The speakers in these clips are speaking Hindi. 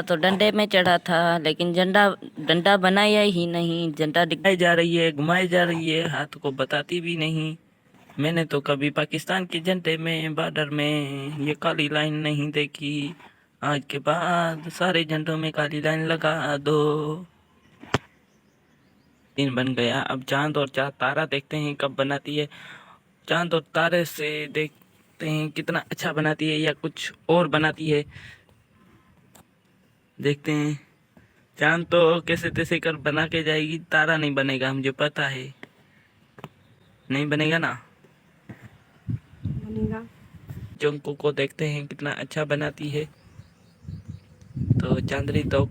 तो डंडे में चढ़ा था, लेकिन झंडा डंडा बनाया ही नहीं। झंडा दिखाई जा रही है, घुमाई जा रही है, हाथ को बताती भी नहीं। मैंने तो कभी पाकिस्तान के झंडे में बॉर्डर में ये काली लाइन नहीं देखी। आज के बाद सारे झंडों में काली लाइन लगा दो। दिन बन गया, अब चांद और चार तारा देखते हैं कब बनाती है। चांद और तारे से देखते हैं कितना अच्छा बनाती है या कुछ और बनाती है। देखते हैं। चांद तो कैसे तैसे कर बना के जाएगी, तारा नहीं बनेगा, मुझे पता है। नहीं बनेगा ना। बनेगा। चंको को देखते हैं कितना अच्छा बनाती है। तो चांदनी तो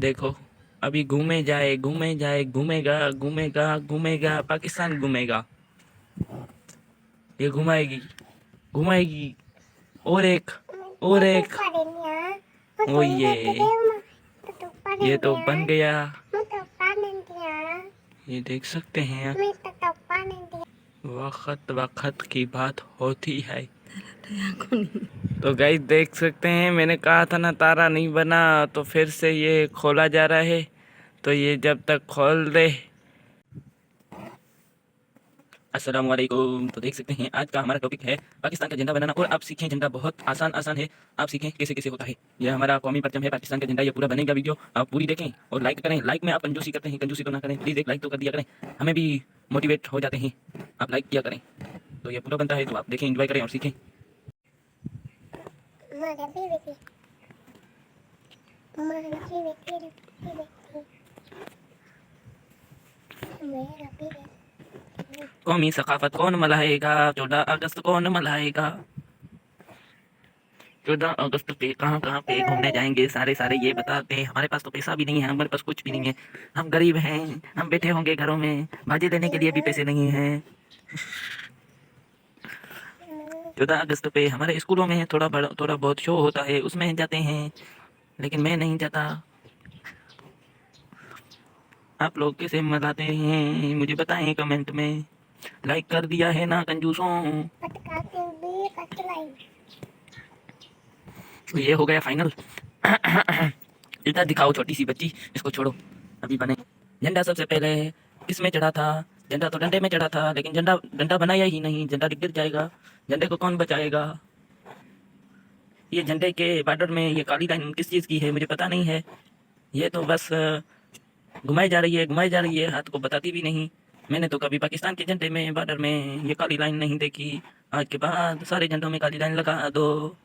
देखो, अभी घूमे जाए घूमे जाए, घूमेगा घूमेगा घूमेगा, पाकिस्तान घूमेगा। ये घुमाएगी घुमाएगी। और एक और एक। ओ ये तो बन गया। ये देख सकते हैं, वक्त वक्त की बात होती है। तो गाइस देख सकते हैं, मैंने कहा था ना तारा नहीं बना, तो फिर से ये खोला जा रहा है। तो ये जब तक खोल दे। अस्सलाम वालेकुम। तो देख सकते हैं आज का हमारा टॉपिक है पाकिस्तान का झंडा बनाना। और आप सीखें, झंडा बहुत आसान है। आप सीखें कैसे कैसे होता है। यह हमारा कौमी परचम है पाकिस्तान का झंडा। ये पूरा बनेगा वीडियो, आप पूरी देखें और लाइक करें। लाइक में आप कंजूसी करते हैं, कंजूसी तो ना करें प्लीज़, एक लाइक तो कर दिया करें, हमें भी मोटिवेट हो जाते हैं। आप लाइक किया करें। तो ये पूरा बनता है, तो आप देखें, एंजॉय करें और सीखें। कौमी सकाफत कौन मनाएगा, 14 अगस्त कौन मनाएगा। 14 अगस्त पे कहाँ कहाँ पे घूमने जाएंगे, सारे सारे ये बताते हैं। हमारे पास तो पैसा भी नहीं है, हमारे पास कुछ भी नहीं है, हम गरीब हैं। हम बैठे होंगे घरों में, भाजी देने के लिए भी पैसे नहीं हैं। 14 अगस्त पे हमारे स्कूलों में थोड़ा बहुत शो होता है, उसमें जाते हैं, लेकिन मैं नहीं जाता। आप लोग कैसे मनाते हैं मुझे बताएं कमेंट में। लाइक कर दिया है ना कंजूसों। तो ये हो गया फाइनल। इधर दिखाओ छोटी सी बच्ची, इसको छोड़ो, अभी बने। झंडा सबसे पहले किसमें चढ़ा था। झंडा तो डंडे में चढ़ा था, लेकिन झंडा डंडा बनाया ही नहीं। झंडा गिर जाएगा, झंडे को कौन बचाएगा। ये झंडे के बॉर्डर में ये काली लाइन किस चीज़ की है मुझे पता नहीं है। ये तो बस घुमाई जा रही है, घुमाई जा रही है, हाथ को बताती भी नहीं। मैंने तो कभी पाकिस्तान के झंडे में बॉर्डर में ये काली लाइन नहीं देखी। आज के बाद सारे झंडों में काली लाइन लगा दो।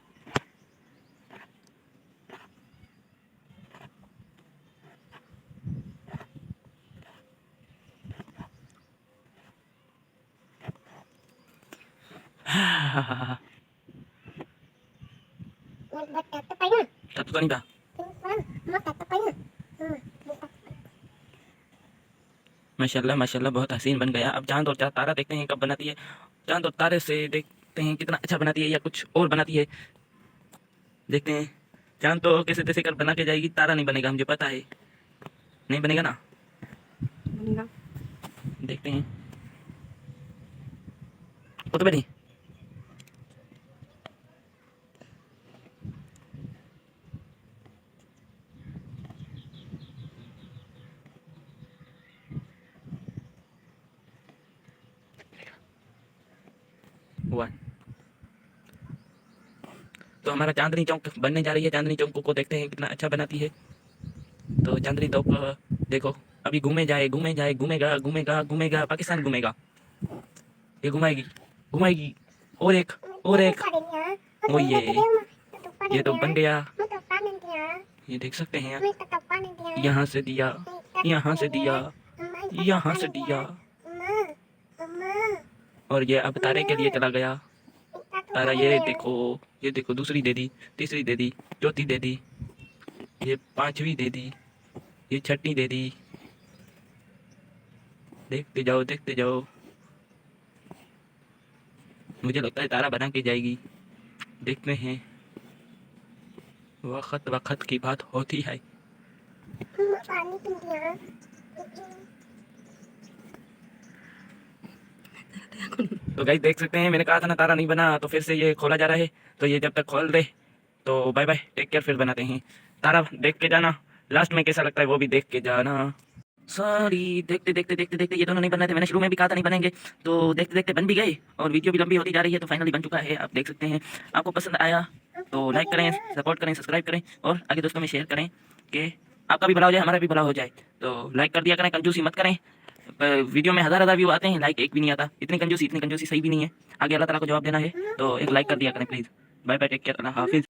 Satu kali ba? माशाल्लाह माशाल्लाह, बहुत हसीन बन गया। अब चांद और चार तारा देखते हैं कब बनाती है। चांद और तारे से देखते हैं कितना अच्छा बनाती है या कुछ और बनाती है। देखते हैं। चांद तो कैसे तैसे कर बना के जाएगी, तारा नहीं बनेगा, मुझे पता है। नहीं बनेगा ना। बनेगा। देखते हैं। वो तो बनी। हुआ। तो हमारा चांदनी चौक बनने जा रही है। चांदनी चौक को देखते हैं कितना अच्छा बनाती है। तो चांदनी चौक देखो, अभी घूमे जाए घूमे जाए, घूमेगा घूमेगा घूमेगा, पाकिस्तान घूमेगा। ये घुमाएगी घुमाएगी। और एक और एक। ओ ये तो बन गया। ये देख सकते हैं, यहाँ से दिया, यहाँ से दिया, यहाँ से दिया, और ये अब तारे के लिए चला गया। तारा ये देखो, दूसरी दे दी, तीसरी दे दी, चौथी दे दी, ये पांचवी दे दी, ये छठी दे दी। देखते जाओ देखते जाओ। मुझे लगता है तारा बना के जाएगी। देखते हैं, वक्त वक्त की बात होती है। तो गाइस देख सकते हैं, मैंने कहा था ना तारा नहीं बना, तो फिर से ये खोला जा रहा है। तो ये जब तक खोल दे, तो बाय बाय, टेक केयर, फिर बनाते हैं। तारा देख के जाना, लास्ट में कैसा लगता है वो भी देख के जाना। सॉरी, देखते देखते देखते देखते ये दोनों नहीं बन रहे थे, मैंने शुरू में भी कहा था नहीं बनेंगे, तो देखते देखते बन भी गए और वीडियो भी लंबी होती जा रही है, तो फाइनली बन चुका है, आप देख सकते हैं। आपको पसंद आया तो लाइक करें, सपोर्ट करें, सब्सक्राइब करें और आगे दोस्तों में शेयर करें कि आपका भी भला हो जाए, हमारा भी भला हो जाए। तो लाइक कर दिया करें, कंजूसी मत करें। वीडियो में हज़ार व्यू आते हैं, लाइक एक भी नहीं आता, इतनी कंजूसी सही भी नहीं है। आगे अल्लाह ताला को जवाब देना है, तो एक लाइक कर दिया करें please. Bye bye, take care, अल्लाह हाफिज़।